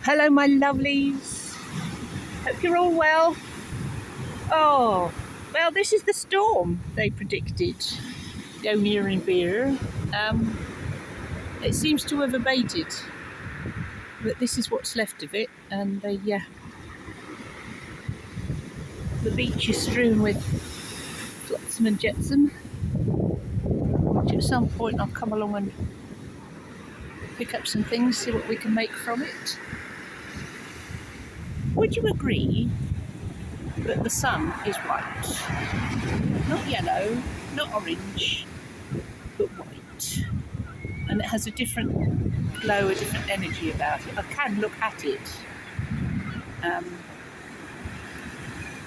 Hello, my lovelies. Hope you're all well. Oh, well, this is the storm they predicted down here in Beer. It seems to have abated, but this is what's left of it, and the beach is strewn with flotsam and jetsam, which at some point I'll come along and pick up some things, see what we can make from it. Would you agree that the sun is white? Not yellow, not orange, but white. And it has a different glow, a different energy about it. I can look at it, and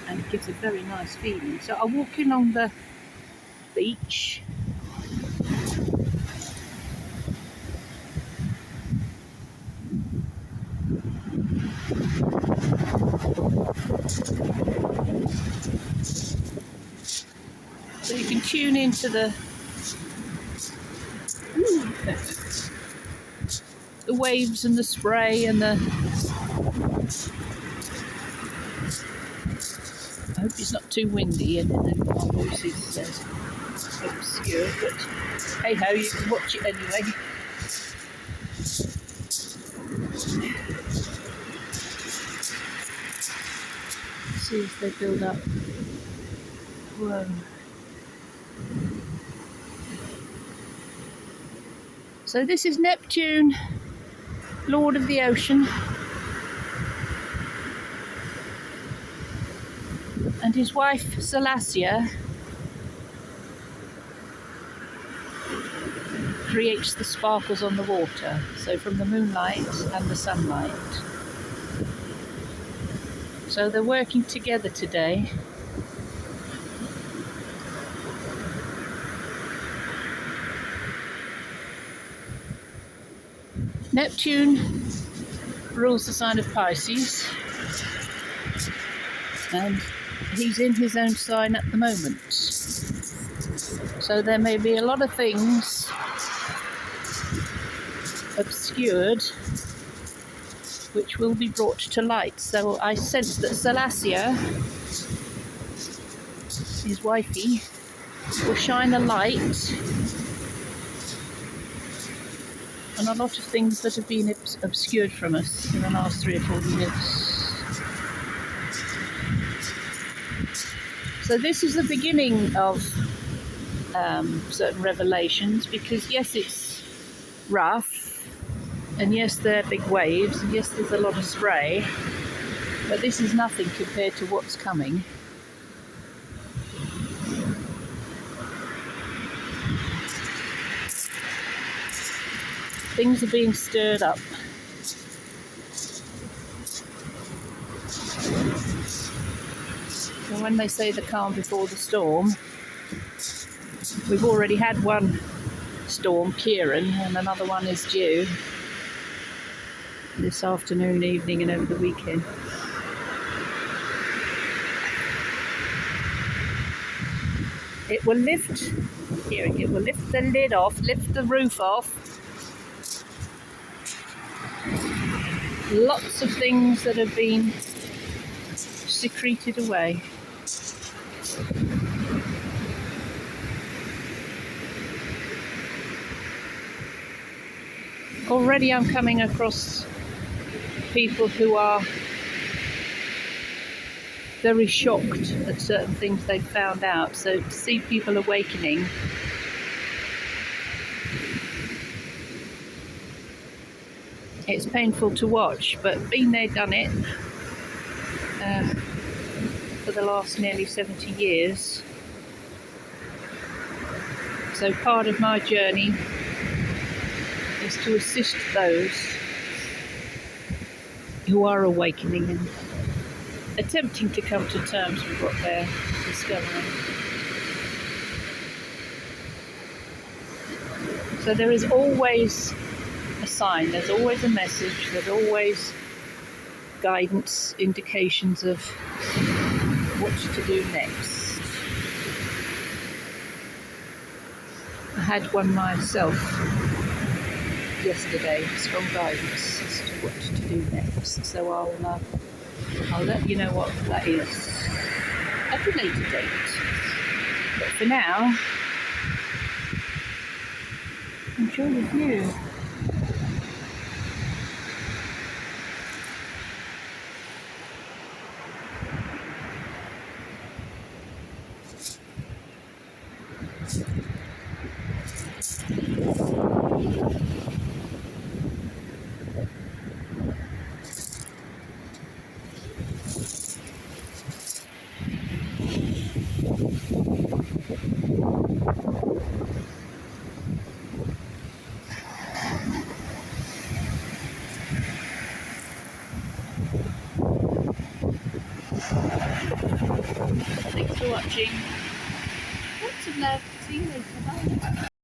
it gives a very nice feeling. So I'm walking along the beach. So you can tune into the waves and the spray and the... I hope it's not too windy and my voice is obscure, but hey ho, you can watch it anyway. See as they build up. Whoa. So this is Neptune, Lord of the Ocean, and his wife Salacia creates the sparkles on the water, so from the moonlight and the sunlight. So they're working together today. Neptune rules the sign of Pisces, and he's in his own sign at the moment. So there may be a lot of things obscured which will be brought to light. So I sense that Salacia, his wifey, will shine a light on a lot of things that have been obscured from us in the last 3 or 4 years. So this is the beginning of certain revelations, because yes, it's rough, and yes, there are big waves, and yes, there's a lot of spray, but this is nothing compared to what's coming. Things are being stirred up. And when they say the calm before the storm, we've already had one storm, Kieran, and another one is due this afternoon, evening, and over the weekend. It will lift the lid off, lift the roof off. Lots of things that have been secreted away. Already I'm coming across people who are very shocked at certain things they've found out. So to see people awakening, it's painful to watch, but been there, done it, for the last nearly 70 years. So part of my journey is to assist those who are awakening and attempting to come to terms with what they're discovering. So there is always a sign, there's always a message, there's always guidance, indications of what to do next. I had one myself yesterday, strong guidance as to what to do next. So I'll let you know what that is at a later date. But for now, enjoy the view. Thanks for watching. Lots of love.